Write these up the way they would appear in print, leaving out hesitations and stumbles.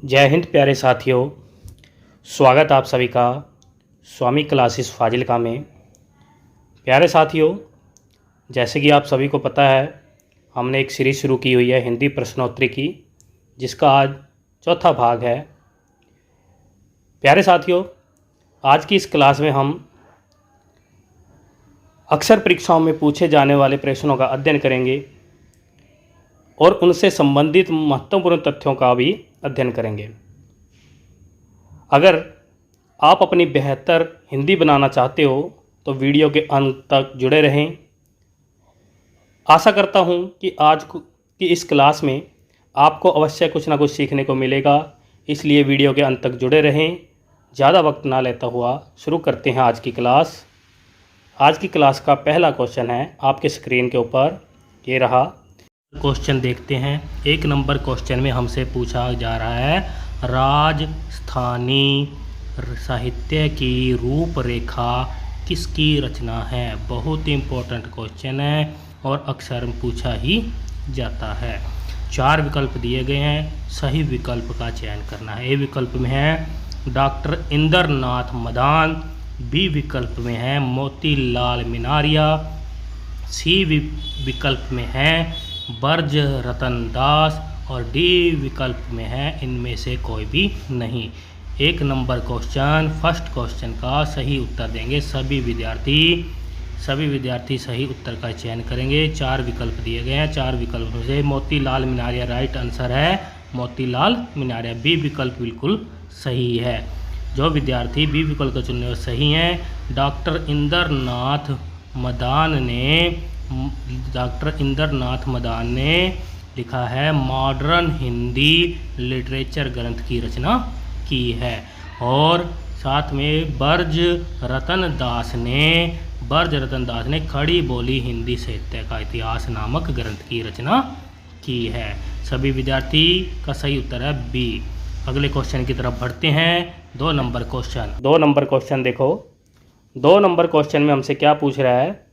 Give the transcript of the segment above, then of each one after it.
जय हिंद प्यारे साथियों, स्वागत आप सभी का स्वामी क्लासेस फाजिलका में। प्यारे साथियों, जैसे कि आप सभी को पता है, हमने एक सीरीज़ शुरू की हुई है हिंदी प्रश्नोत्तरी की, जिसका आज चौथा भाग है। प्यारे साथियों, आज की इस क्लास में हम अक्सर परीक्षाओं में पूछे जाने वाले प्रश्नों का अध्ययन करेंगे और उनसे संबंधित महत्वपूर्ण तथ्यों का भी अध्ययन करेंगे। अगर आप अपनी बेहतर हिंदी बनाना चाहते हो तो वीडियो के अंत तक जुड़े रहें। आशा करता हूं कि आज की इस क्लास में आपको अवश्य कुछ ना कुछ सीखने को मिलेगा, इसलिए वीडियो के अंत तक जुड़े रहें। ज़्यादा वक्त ना लेता हुआ शुरू करते हैं आज की क्लास। आज की क्लास का पहला क्वेश्चन है आपके स्क्रीन के ऊपर, ये रहा। क्वेश्चन देखते हैं। एक नंबर क्वेश्चन में हमसे पूछा जा रहा है, राजस्थानी साहित्य की रूपरेखा किसकी रचना है। बहुत इम्पोर्टेंट क्वेश्चन है और अक्सर पूछा ही जाता है। 4 विकल्प दिए गए हैं, सही विकल्प का चयन करना है। ए विकल्प में है डॉक्टर इंद्रनाथ मदान, बी विकल्प में है मोतीलाल मीनारिया, सी विकल्प में है बर्ज रतन दास और डी विकल्प में है इनमें से कोई भी नहीं। एक नंबर क्वेश्चन, फर्स्ट क्वेश्चन का सही उत्तर देंगे सभी विद्यार्थी सही उत्तर का चयन करेंगे। 4 विकल्प दिए गए हैं, 4 विकल्प में से मोतीलाल मीनारिया राइट आंसर है, मोतीलाल मीनारिया। बी विकल्प बिल्कुल सही है। जो विद्यार्थी बी विकल्प को चुनने सही हैं, डॉक्टर इंद्रनाथ मदान ने लिखा है मॉडर्न हिंदी लिटरेचर ग्रंथ की रचना की है। और साथ में बर्ज रतन दास ने खड़ी बोली हिंदी साहित्य का इतिहास नामक ग्रंथ की रचना की है। सभी विद्यार्थी का सही उत्तर है बी। अगले क्वेश्चन की तरफ बढ़ते हैं। 2 नंबर क्वेश्चन देखो। 2 नंबर क्वेश्चन में हमसे क्या पूछ रहा है,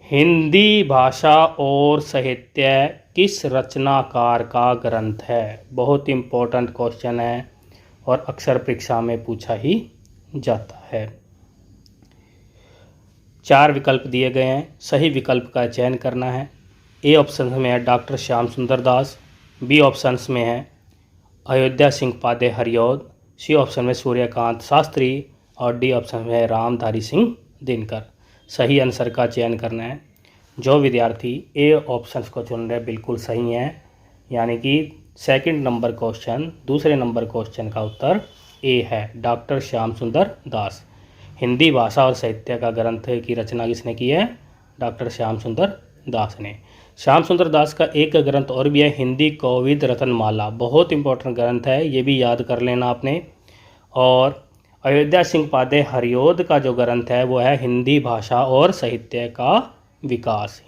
हिंदी भाषा और साहित्य किस रचनाकार का ग्रंथ है। बहुत इम्पोर्टेंट क्वेश्चन है और अक्सर परीक्षा में पूछा ही जाता है। 4 विकल्प दिए गए हैं, सही विकल्प का चयन करना है। ए ऑप्शन में है डॉक्टर श्याम सुंदर दास, बी ऑप्शन में है अयोध्या सिंह पादे हरिऔध, सी ऑप्शन में सूर्यकांत शास्त्री और डी ऑप्शन में है रामधारी सिंह दिनकर। सही आंसर का चयन करना है। जो विद्यार्थी ए ऑप्शंस को चुन रहे बिल्कुल सही हैं, यानी कि सेकंड नंबर क्वेश्चन, दूसरे नंबर क्वेश्चन का उत्तर ए है, डॉक्टर श्याम सुंदर दास। हिंदी भाषा और साहित्य का ग्रंथ की रचना किसने की है, डॉक्टर श्याम सुंदर दास ने। श्याम सुंदर दास का एक ग्रंथ और भी है, हिंदी कोविद रत्नमाला। बहुत इंपॉर्टेंट ग्रंथ है, ये भी याद कर लेना आपने। और अयोध्या सिंह पादे हरिऔध का जो ग्रंथ है वो है हिंदी भाषा और साहित्य का विकास।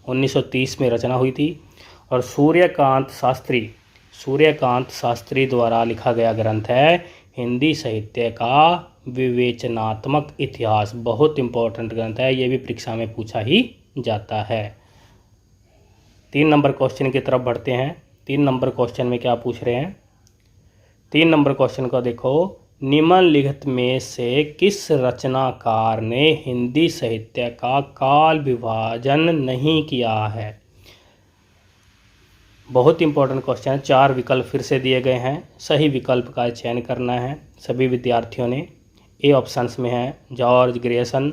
1930 में रचना हुई थी। और सूर्यकांत शास्त्री द्वारा लिखा गया ग्रंथ है हिंदी साहित्य का विवेचनात्मक इतिहास। बहुत इंपॉर्टेंट ग्रंथ है, ये भी परीक्षा में पूछा ही जाता है। 3 नंबर क्वेश्चन की तरफ बढ़ते हैं। 3 नंबर क्वेश्चन में क्या पूछ रहे हैं, 3 नंबर क्वेश्चन को देखो। निम्नलिखित में से किस रचनाकार ने हिंदी साहित्य का काल विभाजन नहीं किया है। बहुत इंपॉर्टेंट क्वेश्चन है। 4 विकल्प फिर से दिए गए हैं, सही विकल्प का चयन करना है सभी विद्यार्थियों ने। ए ऑप्शन में है जॉर्ज ग्रेसन,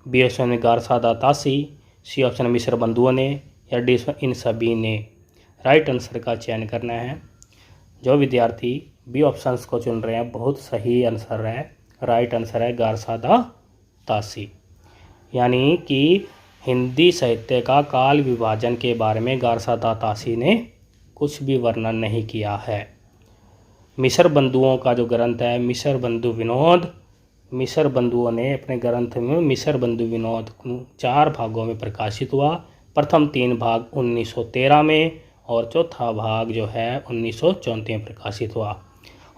बी ऑप्शन में गारसादा तासी, सी ऑप्शन मिश्र बंधुओं ने या डी इन सभी ने। राइट आंसर का चयन करना है। जो विद्यार्थी बी ऑप्शंस को चुन रहे हैं बहुत सही आंसर है, राइट आंसर है गारसादा तासी। यानी कि हिंदी साहित्य का काल विभाजन के बारे में गारसादा तासी ने कुछ भी वर्णन नहीं किया है। मिश्र बंधुओं का जो ग्रंथ है मिश्र बंधुओं ने अपने ग्रंथ में मिश्र बंधु विनोद 4 भागों में प्रकाशित हुआ। प्रथम 3 भाग 1913 में और चौथा भाग जो है 1934 में प्रकाशित हुआ।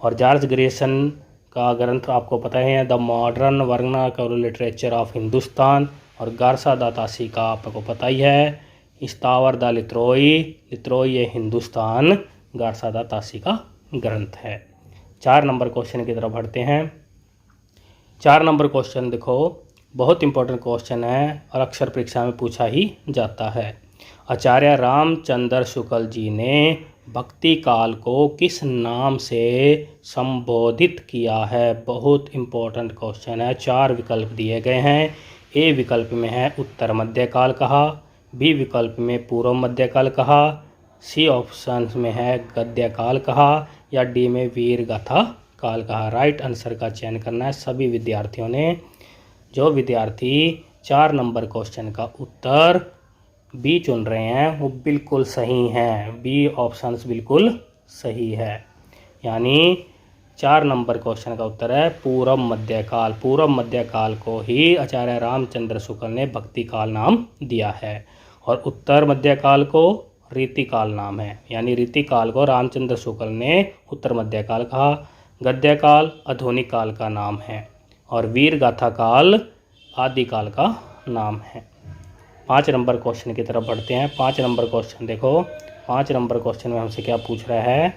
और जॉर्ज ग्रेसन का ग्रंथ आपको पता है the modern vernacular literature of Hindustan, और गारसादा तासी का आपको पता ही है स्थावर द लित्रोई ये हिंदुस्तान गारसादा तासी का ग्रंथ है। 4 नंबर क्वेश्चन की तरफ बढ़ते हैं। 4 नंबर क्वेश्चन देखो, बहुत इंपॉर्टेंट क्वेश्चन है और अक्सर परीक्षा में पूछा ही जाता है। आचार्य रामचंद्र शुक्ल जी ने भक्ति काल को किस नाम से संबोधित किया है? बहुत इंपॉर्टेंट क्वेश्चन है। 4 विकल्प दिए गए हैं। ए विकल्प में है उत्तर मध्यकाल कहा, बी विकल्प में पूर्व मध्यकाल कहा, सी ऑप्शन में है गद्य काल कहा, या डी में वीर गाथा काल कहा। राइट आंसर का चयन करना है सभी विद्यार्थियों ने। जो विद्यार्थी 4 नंबर क्वेश्चन का उत्तर बी चुन रहे हैं वो बिल्कुल सही हैं। बी ऑप्शन बिल्कुल सही है, यानी 4 नंबर क्वेश्चन का उत्तर है पूर्व मध्यकाल। पूर्व मध्यकाल को ही आचार्य रामचंद्र शुक्ल ने भक्ति काल नाम दिया है और उत्तर मध्यकाल को रीतिकाल नाम है, यानी रीतिकाल को रामचंद्र शुक्ल ने उत्तर मध्यकाल कहा। गद्यकाल आधुनिक काल का नाम है और वीर गाथा काल आदिकाल का नाम है। 5 नंबर क्वेश्चन की तरफ बढ़ते हैं। 5 नंबर क्वेश्चन देखो, 5 नंबर क्वेश्चन में हमसे क्या पूछ रहा है?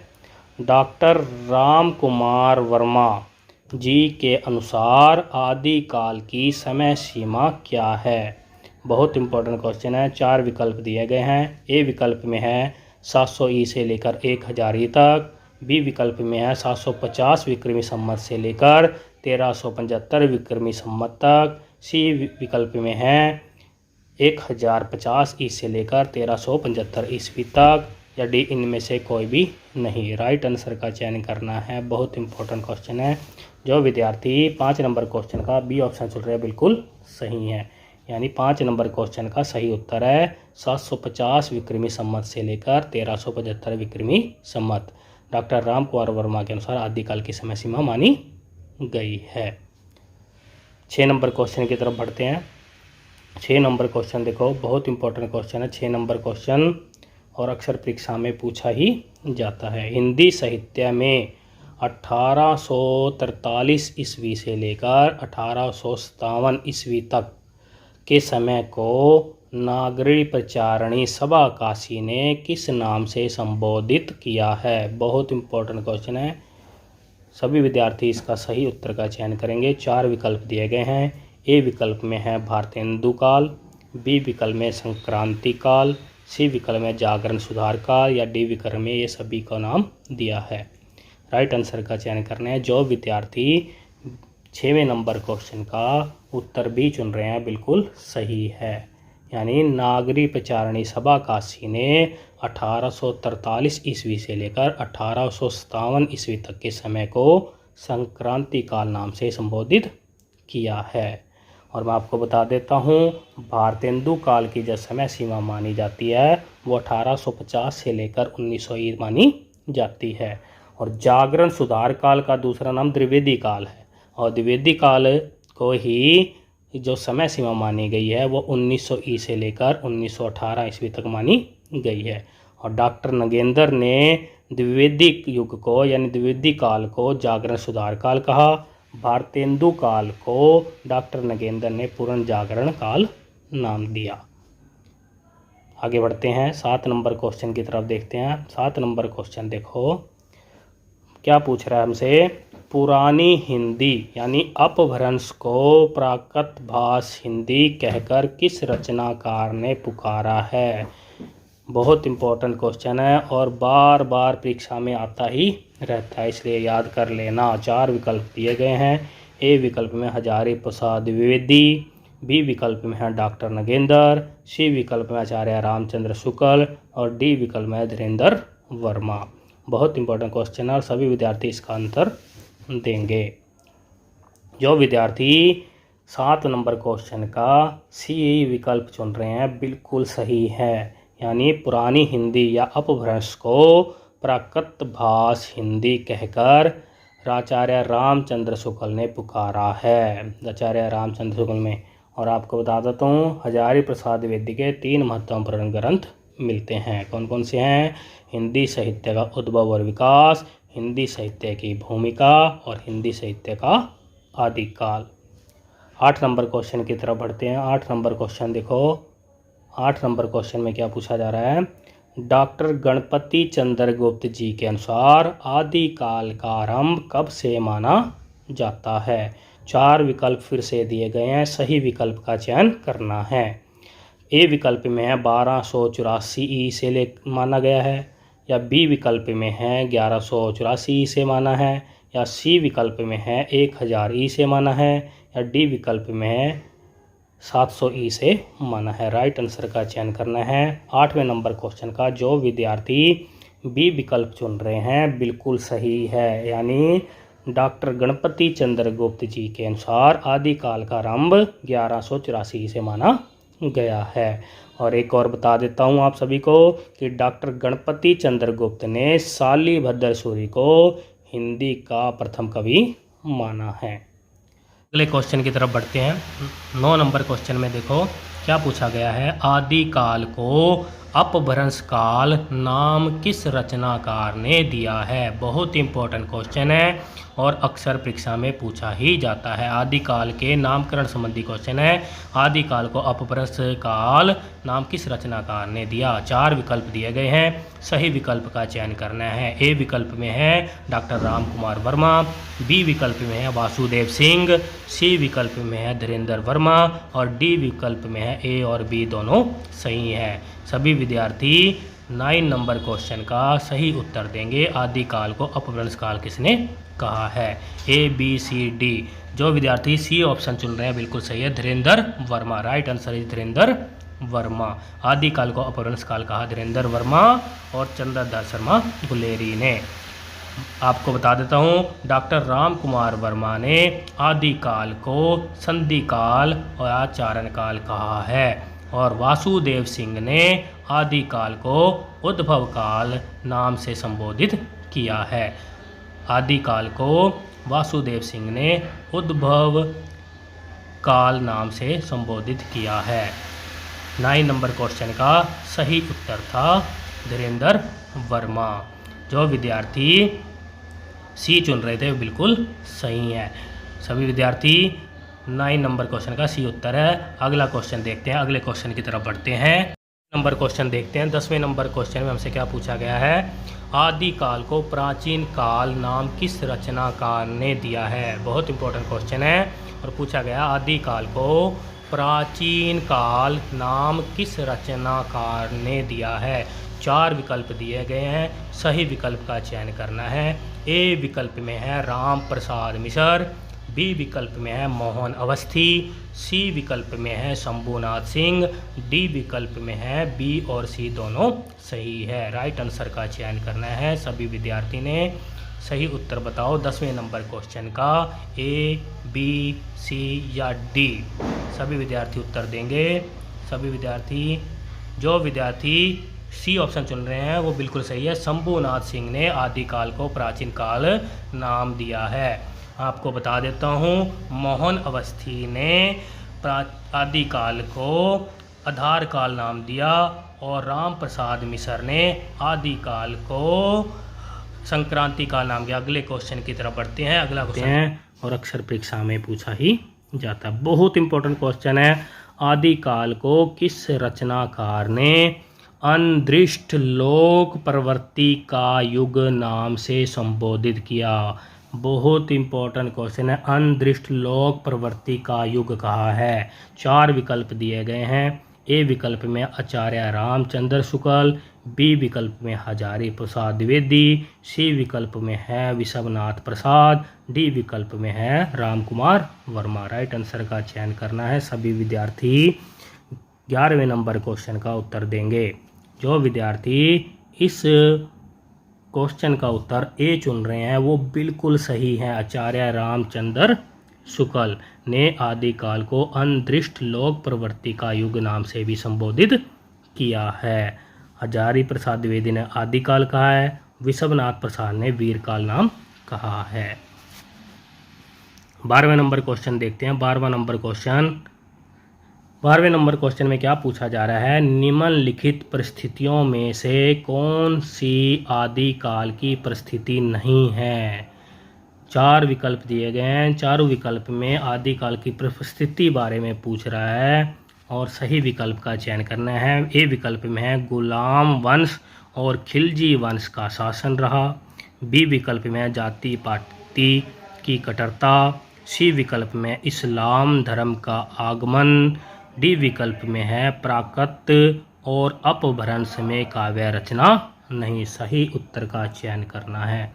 डॉक्टर राम कुमार वर्मा जी के अनुसार आदिकाल की समय सीमा क्या है? बहुत इंपॉर्टेंट क्वेश्चन है। 4 विकल्प दिए गए हैं। ए विकल्प में है 700 ई से लेकर 1000 ई तक, बी विकल्प में है 750 विक्रमी संवत से लेकर 1375 विक्रमी संवत तक, सी विकल्प में है 1050 ई से लेकर 1375 ईस्वी तक, या डी इनमें से कोई भी नहीं। राइट आंसर का चयन करना है। बहुत इंपॉर्टेंट क्वेश्चन है। जो विद्यार्थी 5 नंबर क्वेश्चन का बी ऑप्शन चुन रहे हैं बिल्कुल सही है, यानी 5 नंबर क्वेश्चन का सही उत्तर है 750 विक्रमी संवत से लेकर 1375 विक्रमी संवत डॉक्टर राम कुमार वर्मा के अनुसार आदिकाल की समय सीमा मानी गई है। 6 नंबर क्वेश्चन की तरफ बढ़ते हैं। 6 नंबर क्वेश्चन देखो, बहुत इंपॉर्टेंट क्वेश्चन है 6 नंबर क्वेश्चन और अक्सर परीक्षा में पूछा ही जाता है। हिंदी साहित्य में 1843 ईस्वी से लेकर 1857 ईस्वी तक के समय को नागरी प्रचारणी सभा काशी ने किस नाम से संबोधित किया है? बहुत इंपॉर्टेंट क्वेश्चन है। सभी विद्यार्थी इसका सही उत्तर का चयन करेंगे। 4 विकल्प दिए गए हैं। ए विकल्प में है भारतेंदु काल, बी विकल्प में संक्रांति काल, सी विकल्प में जागरण सुधार काल, या डी विकल्प में ये सभी का नाम दिया है। राइट आंसर का चयन करना है। जो विद्यार्थी 6वें नंबर क्वेश्चन का उत्तर बी चुन रहे हैं बिल्कुल सही है, यानी नागरी प्रचारणी सभा काशी ने 1843 ईस्वी से लेकर 1857 ईस्वी तक के समय को संक्रांति काल नाम से संबोधित किया है। और मैं आपको बता देता हूँ, भारतेंदु काल की जो समय सीमा मानी जाती है वो 1850 से लेकर 1900 ई मानी जाती है, और जागरण सुधार काल का दूसरा नाम द्विवेदी काल है, और द्विवेदी काल को ही जो समय सीमा मानी गई है वो 1900 ई से लेकर 1918 ईस्वी तक मानी गई है। और डॉक्टर नगेंद्र ने द्विवेदी युग को यानी द्विवेदी काल को जागरण सुधार काल कहा। भारतेंदु काल को डॉक्टर नगेंद्र ने पूर्ण जागरण काल नाम दिया। आगे बढ़ते हैं, 7 नंबर क्वेश्चन की तरफ देखते हैं। 7 नंबर क्वेश्चन देखो, क्या पूछ रहा है हमसे? पुरानी हिंदी यानी अपभ्रंश को प्राकृत भाष हिंदी कहकर किस रचनाकार ने पुकारा है? बहुत इंपॉर्टेंट क्वेश्चन है और बार बार परीक्षा में आता ही रहता है, इसलिए याद कर लेना। 4 विकल्प दिए गए हैं। ए विकल्प में हजारी प्रसाद द्विवेदी, बी विकल्प में है डॉक्टर नगेंद्र, सी विकल्प में आचार्य रामचंद्र शुक्ल, और डी विकल्प में धीरेन्द्र वर्मा। बहुत इंपॉर्टेंट क्वेश्चन है और सभी विद्यार्थी इसका आंसर देंगे। जो विद्यार्थी 7 नंबर क्वेश्चन का सी विकल्प चुन रहे हैं बिल्कुल सही है, यानी पुरानी हिंदी या अपभ्रंश को प्राकृत भाष हिंदी कहकर आचार्य रामचंद्र शुक्ल ने पुकारा है। आचार्य रामचंद्र शुक्ल में, और आपको बता देता हूँ, हजारी प्रसाद द्विवेदी के 3 महत्वपूर्ण ग्रंथ मिलते हैं। कौन कौन से हैं? हिंदी साहित्य का उद्भव और विकास, हिंदी साहित्य की भूमिका, और हिंदी साहित्य का आदिकाल। 8 नंबर क्वेश्चन की तरफ बढ़ते हैं। 8 नंबर क्वेश्चन देखो, 8 नंबर क्वेश्चन में क्या पूछा जा रहा है? डॉक्टर गणपति चंद्र गुप्त जी के अनुसार आदिकाल का आरंभ कब से माना जाता है। 4 विकल्प फिर से दिए गए हैं, सही विकल्प का चयन करना है। ए विकल्प में है 1284 ई से ले माना गया है, या बी विकल्प में है 1184 ई से माना है, या सी विकल्प में है 1000 ई से माना है, या डी विकल्प में है 700 ई से माना है। राइट आंसर का चयन करना है। 8वें नंबर क्वेश्चन का जो विद्यार्थी बी विकल्प चुन रहे हैं बिल्कुल सही है, यानी डॉक्टर गणपति चंद्र गुप्त जी के अनुसार आदिकाल का आरंभ 1184 से माना गया है। और एक और बता देता हूँ आप सभी को कि डॉक्टर गणपति चंद्र गुप्त ने शालिभद्र सूरी को हिंदी का प्रथम कवि माना है। अगले क्वेश्चन की तरफ बढ़ते हैं। 9 नंबर क्वेश्चन में देखो क्या पूछा गया है। आदिकाल को अपभ्रंश काल नाम किस रचनाकार ने दिया है। बहुत इंपॉर्टेंट क्वेश्चन है और अक्सर परीक्षा में पूछा ही जाता है। आदिकाल के नामकरण संबंधी क्वेश्चन है। आदिकाल को अपभ्रंश काल नाम किस रचनाकार ने दिया। 4 विकल्प दिए गए हैं, सही विकल्प का चयन करना है। ए विकल्प में है डॉक्टर राम कुमार वर्मा, बी विकल्प में है वासुदेव सिंह, सी विकल्प में है धीरेन्द्र वर्मा और डी विकल्प में है ए और बी दोनों सही है। सभी विद्यार्थी 9 नंबर क्वेश्चन का सही उत्तर देंगे। आदिकाल को अपभ्रंश काल किसने कहा है। A B C D. जो विद्यार्थी सी ऑप्शन चुन रहे हैं बिल्कुल सही है, Dhirendra Verma. Right answer is Dhirendra Verma. आदिकाल को अपभ्रंश काल कहा धीरेन्द्र वर्मा और चंद्रधर शर्मा गुलेरी ने। आपको बता देता हूँ डॉक्टर राम कुमार वर्मा ने आदिकाल को संधि काल और आचारण काल कहा है और वासुदेव सिंह ने आदिकाल को उद्भव काल नाम से संबोधित किया है। आदिकाल को वासुदेव सिंह ने उद्भव काल नाम से संबोधित किया है। 9 नंबर क्वेश्चन का सही उत्तर था धीरेन्द्र वर्मा। जो विद्यार्थी सी चुन रहे थे बिल्कुल सही है। सभी विद्यार्थी 9 नंबर क्वेश्चन का सी उत्तर है। अगला क्वेश्चन देखते हैं, अगले क्वेश्चन की तरफ बढ़ते हैं। नंबर क्वेश्चन देखते हैं। 10वें नंबर क्वेश्चन में हमसे क्या पूछा गया है। आदिकाल को प्राचीन काल नाम किस रचनाकार ने दिया है। बहुत इंपॉर्टेंट क्वेश्चन है और पूछा गया आदिकाल को प्राचीन काल नाम किस रचनाकार ने दिया है। 4 विकल्प दिए गए हैं, सही विकल्प का चयन करना है। ए विकल्प में है राम प्रसाद मिश्र, बी विकल्प में है मोहन अवस्थी, सी विकल्प में है शंभुनाथ सिंह, डी विकल्प में है बी और सी दोनों सही है। राइट आंसर का चयन करना है। सभी विद्यार्थी ने सही उत्तर बताओ 10वें नंबर क्वेश्चन का, ए बी सी या डी। सभी विद्यार्थी उत्तर देंगे। सभी विद्यार्थी जो विद्यार्थी सी ऑप्शन चुन रहे हैं वो बिल्कुल सही है। शंभुनाथ सिंह ने आदिकाल को प्राचीन काल नाम दिया है। आपको बता देता हूँ मोहन अवस्थी ने आदिकाल को आधार काल नाम दिया और राम प्रसाद मिश्र ने आदिकाल को संक्रांति काल नाम दिया। अगले क्वेश्चन की तरफ बढ़ते हैं। अगला क्वेश्चन है और अक्सर परीक्षा में पूछा ही जाता है, बहुत इंपॉर्टेंट क्वेश्चन है। आदिकाल को किस रचनाकार ने अनदृष्ट लोक प्रवृत्ति का युग नाम से संबोधित किया। बहुत इंपॉर्टेंट क्वेश्चन है। अनदृष्ट लोक प्रवृत्ति का युग कहा है। 4 विकल्प दिए गए हैं। ए विकल्प में आचार्य रामचंद्र शुक्ल, बी विकल्प में हजारी प्रसाद द्विवेदी, सी विकल्प में है विश्वनाथ प्रसाद, डी विकल्प में है राम कुमार वर्मा। राइट आंसर का चयन करना है। सभी विद्यार्थी 11वें नंबर क्वेश्चन का उत्तर देंगे। जो विद्यार्थी इस क्वेश्चन का उत्तर ए चुन रहे हैं वो बिल्कुल सही है। आचार्य रामचंद्र शुक्ल ने आदिकाल को अनदृष्ट लोक प्रवृत्ति का युग नाम से भी संबोधित किया है। हजारी प्रसाद द्विवेदी ने आदिकाल कहा है, विश्वनाथ प्रसाद ने वीरकाल नाम कहा है। 12वें नंबर क्वेश्चन देखते हैं। 12वां नंबर क्वेश्चन 12वें नंबर क्वेश्चन में क्या पूछा जा रहा है। निम्नलिखित परिस्थितियों में से कौन सी आदिकाल की परिस्थिति नहीं है। 4 विकल्प दिए गए हैं। चारों विकल्प में आदिकाल की परिस्थिति बारे में पूछ रहा है। और सही विकल्प का चयन करना है। ए विकल्प में है गुलाम वंश और खिलजी वंश का शासन रहा। बी विकल्प में है जाति पाति की कट्टरता। सी विकल्प में इस्लाम धर्म का आगमन। डी विकल्प में है प्राकृत और अपभ्रंश में काव्य रचना नहीं। सही उत्तर का चयन करना है।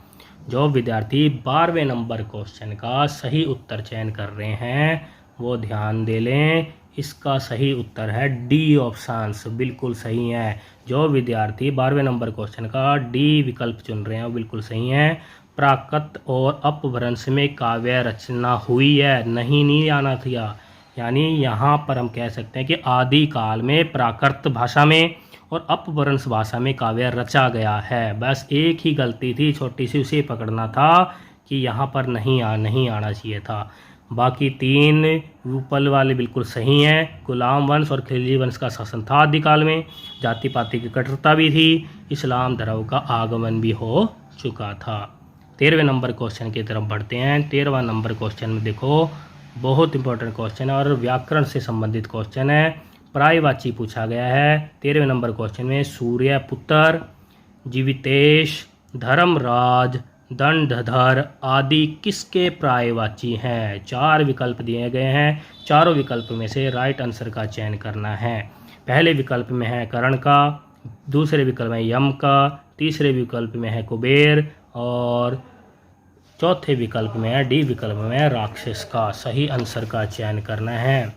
जो विद्यार्थी 12वें नंबर क्वेश्चन का सही उत्तर चयन कर रहे हैं वो ध्यान दे लें, इसका सही उत्तर है डी ऑप्शंस, बिल्कुल सही है। जो विद्यार्थी 12वें नंबर क्वेश्चन का डी विकल्प चुन रहे हैं वो बिल्कुल सही है। प्राकृत और अपभ्रंश में काव्य रचना हुई है, नहीं आना था। यानी यहाँ पर हम कह सकते हैं कि आदि काल में प्राकृत भाषा में और अपभ्रंश भाषा में काव्य रचा गया है। बस एक ही गलती थी छोटी सी, उसे पकड़ना था कि यहाँ पर नहीं आना चाहिए था। बाकी 3 विकल्प वाले बिल्कुल सही हैं। गुलाम वंश और खिलजी वंश का शासन था आदिकाल में। जाति पाति की कट्टरता भी थी। इस्लाम धर्म का आगमन भी हो चुका था। 13वें नंबर क्वेश्चन की तरफ बढ़ते हैं। 13वां नंबर क्वेश्चन में देखो, बहुत इंपॉर्टेंट क्वेश्चन है और व्याकरण से संबंधित क्वेश्चन है। पर्यायवाची पूछा गया है 13वें नंबर क्वेश्चन में। सूर्यपुत्र, जीवितेश, धर्मराज, दंडधर आदि किसके पर्यायवाची हैं? 4 विकल्प दिए गए हैं। चारों विकल्प में से राइट आंसर का चयन करना है। पहले विकल्प में है कर्ण का, दूसरे विकल्प में यम का, तीसरे विकल्प में है कुबेर और चौथे विकल्प में है डी विकल्प में राक्षस का। सही आंसर का चयन करना है।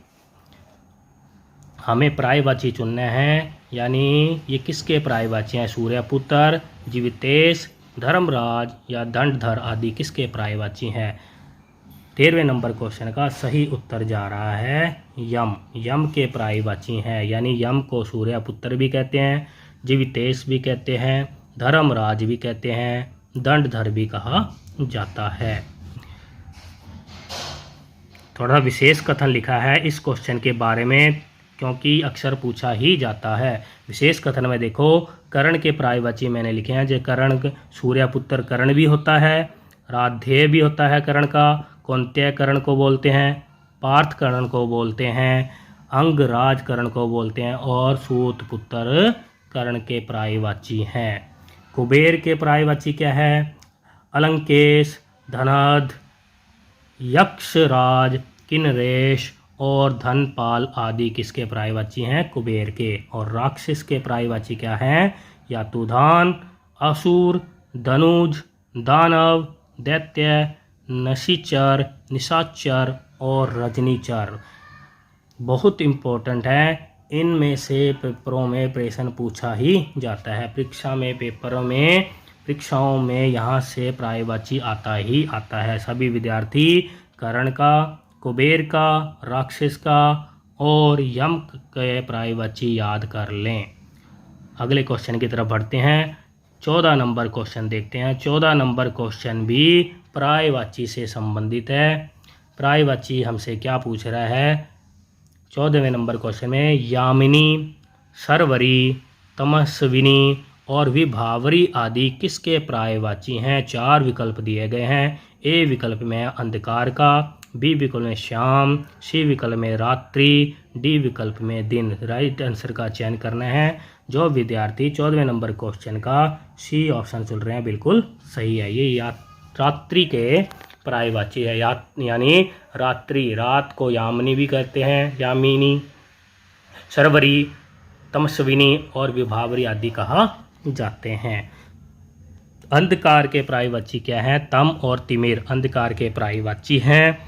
हमें पर्यायवाची चुनना है, यानी ये किसके पर्यायवाची हैं? सूर्यपुत्र, जीवितेश, धर्मराज या दंडधर आदि किसके पर्यायवाची हैं? 13वें नंबर क्वेश्चन का सही उत्तर जा रहा है यम। यम के पर्यायवाची हैं, यानी यम को सूर्यपुत्र भी कहते हैं, जीवितेश भी कहते हैं, धर्मराज भी कहते हैं, दंडधर भी कहा जाता है। थोड़ा विशेष कथन लिखा है इस क्वेश्चन के बारे में, क्योंकि अक्सर पूछा ही जाता है। विशेष कथन में देखो, कर्ण के पर्यायवाची मैंने लिखे हैं। जो कर्ण, सूर्यपुत्र कर्ण भी होता है, राधेय भी होता है कर्ण का, कौंतेय कर्ण को बोलते हैं, पार्थ कर्ण को बोलते हैं, अंगराज कर्ण को बोलते हैं और सूतपुत्र कर्ण के पर्यायवाची हैं। कुबेर के पर्यायवाची क्या है? अलंकेश, धनद, यक्षराज, किन्नरेश और धनपाल आदि किसके पर्यायवाची हैं? कुबेर के। और राक्षस के पर्यायवाची क्या हैं? यातुधान, असुर, धनुज, दानव, दैत्य, नशीचर, निशाचर और रजनीचर। बहुत इम्पोर्टेंट है, इनमें से पेपरों में प्रश्न पूछा ही जाता है। परीक्षाओं में यहाँ से पर्यायवाची आता ही आता है। सभी विद्यार्थी कर्ण का, कुबेर का, राक्षस का और यम के पर्यायवाची याद कर लें। अगले क्वेश्चन की तरफ बढ़ते हैं। 14 नंबर क्वेश्चन देखते हैं। 14 नंबर क्वेश्चन भी पर्यायवाची से संबंधित है। पर्यायवाची हमसे क्या पूछ रहा है? 14वें नंबर क्वेश्चन में यामिनी, सरवरी, तमस्विनी और विभावरी आदि किसके पर्यायवाची हैं? 4 विकल्प दिए गए हैं। ए विकल्प में अंधकार का, बी विकल्प में शाम, सी विकल्प में रात्रि, डी विकल्प में दिन। राइट आंसर का चयन करना है। जो विद्यार्थी 14वें नंबर क्वेश्चन का सी ऑप्शन चुन रहे हैं बिल्कुल सही है। ये रात्रि के पर्यायवाची है। यानी रात्रि, रात को यामिनी भी कहते हैं, यामिनी, सरवरी, तमस्विनी और विभावरी आदि कहा जाते हैं। अंधकार के पर्यायवाची क्या है? तम और तिमिर अंधकार के पर्यायवाची हैं।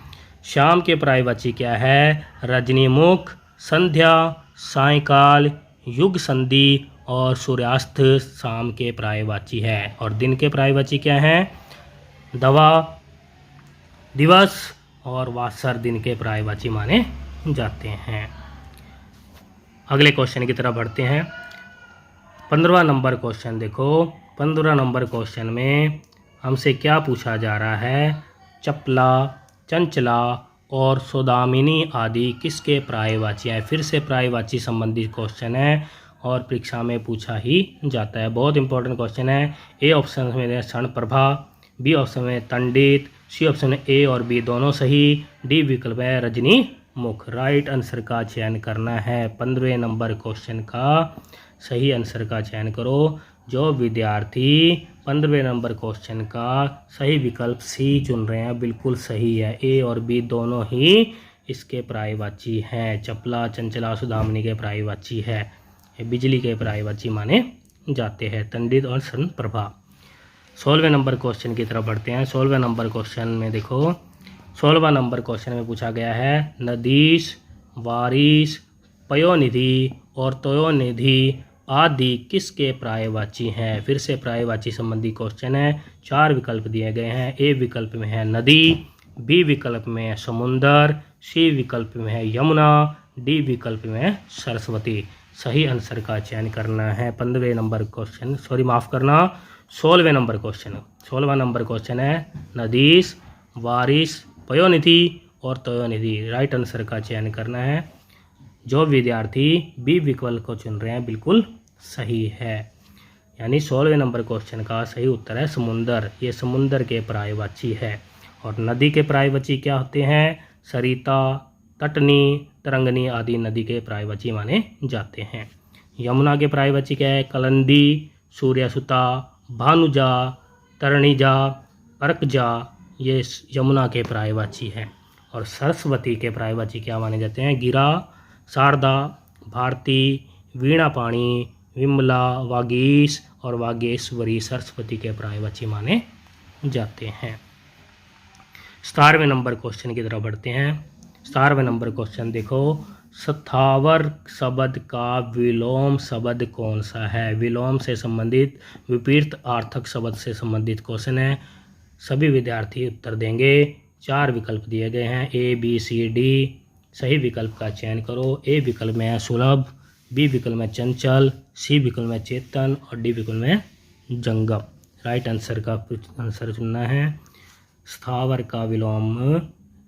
शाम के पर्यायवाची क्या है? रजनीमुख, संध्या, सायंकाल, युग संधि और सूर्यास्त शाम के पर्यायवाची है। और दिन के पर्यायवाची क्या हैं? दवा, दिवस और वासर दिन के पर्यायवाची माने जाते हैं। अगले क्वेश्चन की तरफ बढ़ते हैं। 15वां नंबर क्वेश्चन देखो। 15 नंबर क्वेश्चन में हमसे क्या पूछा जा रहा है? चपला, चंचला और सौदामिनी आदि किसके पर्यायवाची हैं? फिर से पर्यायवाची संबंधित क्वेश्चन है और परीक्षा में पूछा ही जाता है। बहुत इंपॉर्टेंट क्वेश्चन है। ए ऑप्शन में क्षण प्रभा, बी ऑप्शन में तंडित, सी ऑप्शन में ए और बी दोनों सही, डी विकल्प है रजनी मुख। राइट आंसर का चयन करना है। 15वें नंबर क्वेश्चन का सही आंसर का चयन करो। जो विद्यार्थी 15वें नंबर क्वेश्चन का सही विकल्प सी चुन रहे हैं बिल्कुल सही है। ए और बी दोनों ही इसके पर्यायवाची हैं। चपला, चंचला, सुदामनी के पर्यायवाची है। ये बिजली के पर्यायवाची माने जाते हैं। तंडित और सन प्रभा। 16वें नंबर क्वेश्चन की तरफ बढ़ते हैं। 16वें नंबर क्वेश्चन में देखो, 16वां नंबर क्वेश्चन में पूछा गया है नदीश, वारिश, पयोनिधि और तयोनिधि आदि किसके पर्यायवाची हैं। फिर से पर्यायवाची संबंधी क्वेश्चन है। 4 विकल्प दिए गए हैं। ए विकल्प में है नदी, बी विकल्प में है समुंदर, सी विकल्प में है यमुना, डी विकल्प में है सरस्वती। सही आंसर का चयन करना है। 15वें नंबर क्वेश्चन, सॉरी माफ़ करना, 16वें नंबर क्वेश्चन। 16वां नंबर क्वेश्चन है नदीश, वारिश, पयोनिधि और तयोनिधि। राइट आंसर का चयन करना है। जो विद्यार्थी बी विकल्प को चुन रहे हैं बिल्कुल सही है। यानी 16वें नंबर क्वेश्चन का सही उत्तर है समुंदर। ये समुंदर के पर्यायवाची है। और नदी के पर्यायवाची क्या होते हैं? सरिता, तटनी, तरंगनी आदि नदी के पर्यायवाची माने जाते हैं। यमुना के पर्यायवाची क्या है? कलंदी, सूर्यसुता, भानुजा, तरणिजा, अर्कजा, ये यमुना के पर्यायवाची हैं। और सरस्वती के पर्यायवाची क्या माने जाते हैं? गिरा, शारदा, भारती, वीणापाणी, विमला, वागीश और वागेश्वरी सरस्वती के पर्यायवाची माने जाते हैं। 17वें नंबर क्वेश्चन की तरफ बढ़ते हैं। 17वें नंबर क्वेश्चन देखो, स्थावर शब्द का विलोम शब्द कौन सा है? विलोम से संबंधित विपरीत अर्थक शब्द से संबंधित क्वेश्चन है। सभी विद्यार्थी उत्तर देंगे। 4 विकल्प दिए गए हैं, ए बी सी डी। सही विकल्प का चयन करो। ए विकल्प में है सुलभ, बी विकल्प में चंचल, सी विकल्प में चेतन और डी विकल्प में जंगम। राइट आंसर का आंसर चुनना है। स्थावर का विलोम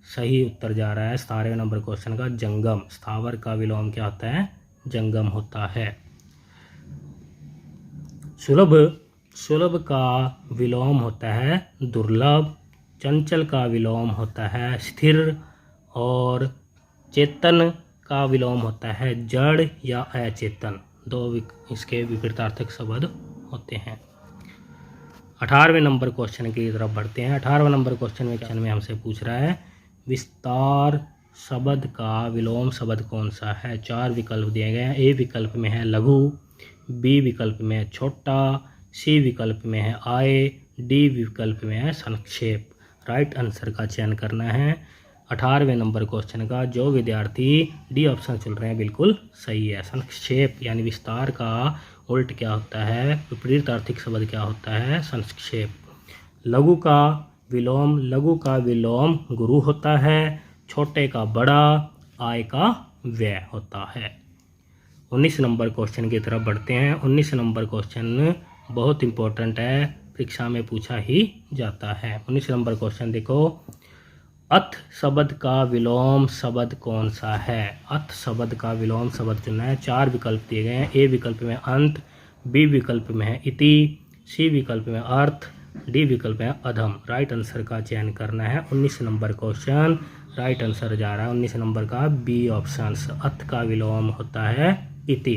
सही उत्तर जा रहा है 17वें नंबर क्वेश्चन का जंगम। स्थावर का विलोम क्या होता है? जंगम होता है। सुलभ का विलोम होता है दुर्लभ, चंचल का विलोम होता है स्थिर और चेतन का विलोम होता है जड़ या अचेतन। 2 इसके विपरीतार्थक शब्द होते हैं। 18वें नंबर क्वेश्चन की तरफ बढ़ते हैं। 18वें नंबर क्वेश्चन में हमसे पूछ रहा है विस्तार शब्द का विलोम शब्द कौन सा है? 4 विकल्प दिए गए हैं। ए विकल्प में है लघु, बी विकल्प में है छोटा, सी विकल्प में है आय, डी विकल्प में है संक्षेप। राइट आंसर का चयन करना है 18वें नंबर क्वेश्चन का। जो विद्यार्थी डी ऑप्शन चुन रहे हैं बिल्कुल सही है। संक्षेप यानी विस्तार का उल्ट क्या होता है? विपरीत आर्थिक शब्द क्या होता है? संक्षेप। लघु का विलोम गुरु होता है, छोटे का बड़ा, आय का व्यय होता है। 19 नंबर क्वेश्चन की तरफ बढ़ते हैं। 19 नंबर क्वेश्चन बहुत इंपॉर्टेंट है, परीक्षा में पूछा ही जाता है। 19 नंबर क्वेश्चन देखो, अथ शब्द का विलोम शब्द कौन सा है? अथ शब्द का विलोम शब्द चुनना है। 4 विकल्प दिए गए हैं। ए विकल्प में अंत, बी विकल्प में है इति, सी विकल्प में अर्थ, डी विकल्प में अधम। राइट आंसर का चयन करना है। 19 नंबर क्वेश्चन राइट आंसर जा रहा है 19 नंबर का बी ऑप्शन। अथ का विलोम होता है इति,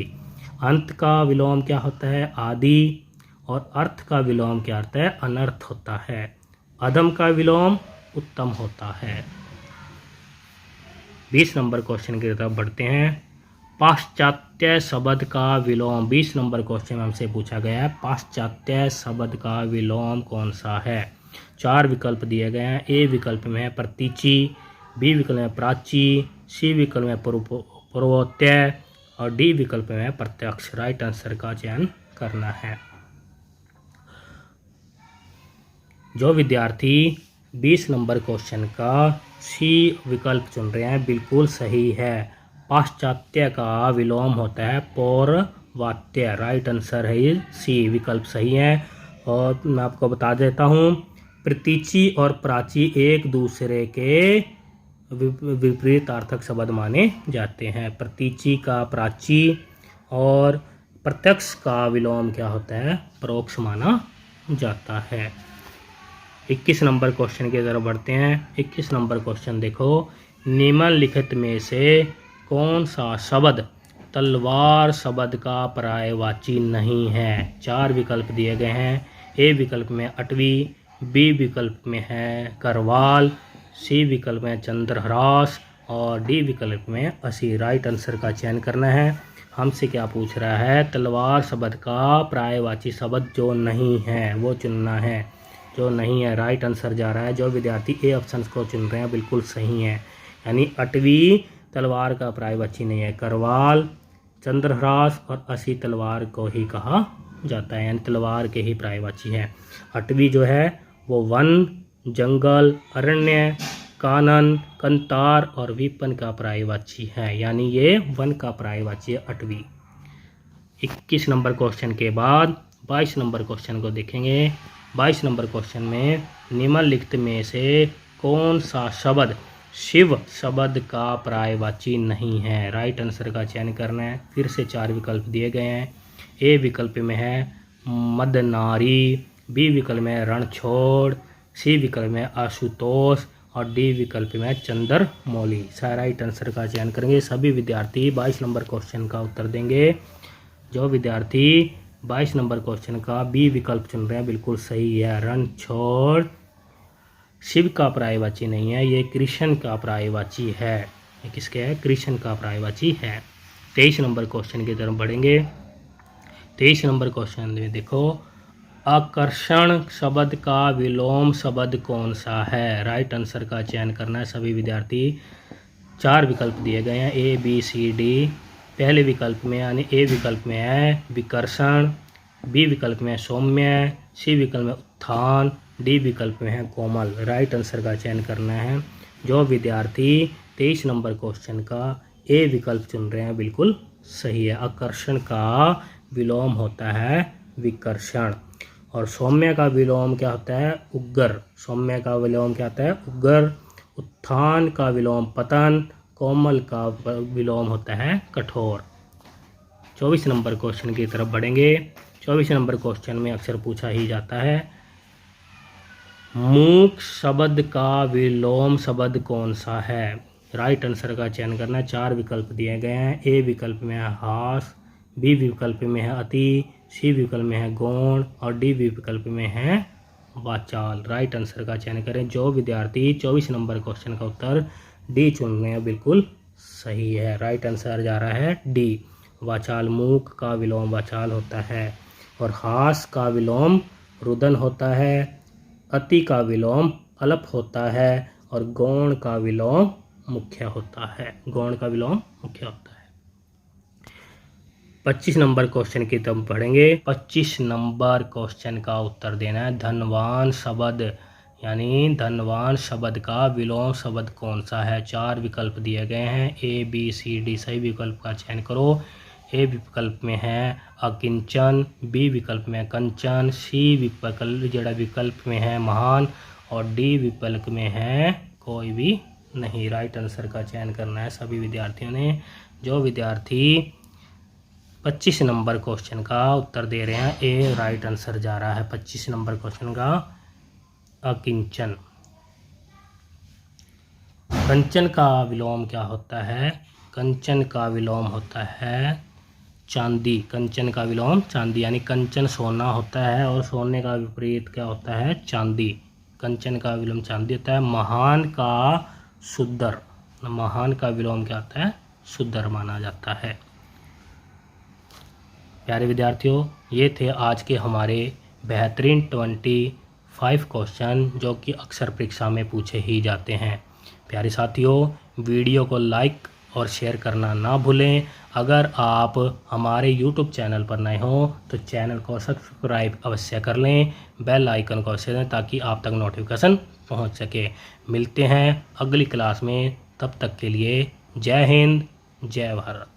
अंत का विलोम क्या होता है? आदि, और अर्थ का विलोम क्या होता है? अनर्थ होता है। अधम का विलोम उत्तम होता है। 20 नंबर क्वेश्चन की तरफ बढ़ते हैं। पाश्चात्य शब्द का विलोम 20 नंबर क्वेश्चन में हमसे पूछा गया है। पाश्चात्य शब्द का विलोम कौन सा है? 4 विकल्प दिए गए हैं। ए विकल्प में है प्रतीचि, बी विकल्प में प्राची, सी विकल्प में पूर्वोत्तर और डी विकल्प में प्रत्यक्ष। राइट आंसर का चयन करना है। जो विद्यार्थी 20 नंबर क्वेश्चन का सी विकल्प चुन रहे हैं बिल्कुल सही है। पाश्चात्य का विलोम होता है पौर्वात्य। राइट आंसर है ये सी विकल्प सही है। और मैं आपको बता देता हूँ, प्रतीचि और प्राची एक दूसरे के विपरीतार्थक शब्द माने जाते हैं। प्रतीचि का प्राची और प्रत्यक्ष का विलोम क्या होता है? परोक्ष माना जाता है। 21 नंबर क्वेश्चन की तरफ बढ़ते हैं। 21 नंबर क्वेश्चन देखो, निम्नलिखित में से कौन सा शब्द तलवार शब्द का पर्यायवाची नहीं है। 4 विकल्प दिए गए हैं। ए विकल्प में अटवी, बी विकल्प में है करवाल, सी विकल्प में चंद्रहास और डी विकल्प में असी। राइट आंसर का चयन करना है। हमसे क्या पूछ रहा है, तलवार शब्द का पर्यायवाची शब्द जो नहीं है वो चुनना है। जो नहीं है राइट आंसर जा रहा है। जो विद्यार्थी ए ऑप्शन को चुन रहे हैं बिल्कुल सही है। यानी अटवी तलवार का पर्यायवाची नहीं है, करवाल, चंद्रहास और असी तलवार को ही कहा जाता है, यानी तलवार के ही पर्यायवाची है। अटवी जो है वो वन, जंगल, अरण्य, कानन, कंतार और विपन का पर्यायवाची है, यानी ये वन का पर्यायवाची है अटवी। 21 नंबर क्वेश्चन के बाद 22 नंबर क्वेश्चन को देखेंगे। 22 नंबर क्वेश्चन में निम्नलिखित में से कौन सा शब्द शिव शब्द का पर्यायवाची नहीं है। राइट आंसर का चयन करना है। फिर से 4 विकल्प दिए गए हैं। ए विकल्प में है मदनारी, बी विकल्प में रणछोड़, सी विकल्प में आशुतोष और डी विकल्प में चंद्रमौली। राइट आंसर का चयन करेंगे। सभी विद्यार्थी 22 नंबर क्वेश्चन का उत्तर देंगे। जो विद्यार्थी 22 नंबर क्वेश्चन का बी विकल्प चुन रहे हैं बिल्कुल सही है। रणछोड़ शिव का पर्यायवाची नहीं है, ये कृष्ण का पर्यायवाची है। ये किसके है, कृष्ण का पर्यायवाची है। 23 नंबर क्वेश्चन की तरफ बढ़ेंगे। 23 नंबर क्वेश्चन में देखो, आकर्षण शब्द का विलोम शब्द कौन सा है। राइट आंसर का चयन करना है सभी विद्यार्थी। 4 विकल्प दिए गए हैं, ए बी सी डी। पहले विकल्प में यानी ए विकल्प में है विकर्षण, बी विकल्प में सौम्य, सी विकल्प में उत्थान, डी विकल्प में है कोमल। राइट आंसर का चयन करना है। जो विद्यार्थी 23 नंबर क्वेश्चन का ए विकल्प चुन रहे हैं बिल्कुल सही है। आकर्षण का विलोम होता है विकर्षण और सौम्य का विलोम क्या होता है, उग्र। सौम्य का विलोम क्या होता है, उग्र। उत्थान का विलोम पतन, कोमल का विलोम होता है कठोर। 24 नंबर क्वेश्चन की तरफ बढ़ेंगे। 24 नंबर क्वेश्चन में अक्सर पूछा ही जाता है, मूक शब्द का विलोम शब्द कौन सा है। राइट आंसर का चयन करना। 4 विकल्प दिए गए हैं। ए विकल्प में है हास, बी विकल्प में है अति, सी विकल्प में है गौण और डी विकल्प में है वाचाल। राइट आंसर का चयन करें। जो विद्यार्थी 24 नंबर क्वेश्चन का उत्तर डी चुन रहे हैं बिल्कुल सही है। राइट आंसर जा रहा है डी। वाचाल, मूक का विलोम वाचाल होता है और हास का विलोम रुदन होता है, अति का विलोम अलप होता है और गौण का विलोम मुख्य होता है। गौण का विलोम मुख्य होता है। 25 नंबर क्वेश्चन की तरफ पढ़ेंगे। 25 नंबर क्वेश्चन का उत्तर देना है धनवान शब्द, यानी धनवान शब्द का विलोम शब्द कौन सा है। 4 विकल्प दिए गए हैं, ए बी सी डी। सही विकल्प का चयन करो। ए विकल्प में है अकिंचन, बी विकल्प में कंचन, सी विकल्प में है महान और डी विकल्प में है कोई भी नहीं। राइट आंसर का चयन करना है सभी विद्यार्थियों ने। जो विद्यार्थी 25 नंबर क्वेश्चन का उत्तर दे रहे हैं ए राइट आंसर जा रहा है 25 नंबर क्वेश्चन का अकिंचन। कंचन का विलोम क्या होता है। कंचन का विलोम होता है चांदी। कंचन का विलोम चांदी, यानी कंचन सोना होता है और सोने का विपरीत क्या होता है, चांदी। कंचन का विलोम चांदी होता है। महान का शुद्धर, महान का विलोम क्या होता है, शुद्धर माना जाता है। प्यारे विद्यार्थियों, ये थे आज के हमारे बेहतरीन 25 क्वेश्चन जो कि अक्सर परीक्षा में पूछे ही जाते हैं। प्यारे साथियों, वीडियो को लाइक और शेयर करना ना भूलें। अगर आप हमारे YouTube चैनल पर नए हो तो चैनल को सब्सक्राइब अवश्य कर लें, बेल आइकन को अवश्य दें ताकि आप तक नोटिफिकेशन पहुंच सके। मिलते हैं अगली क्लास में, तब तक के लिए जय हिंद, जय भारत।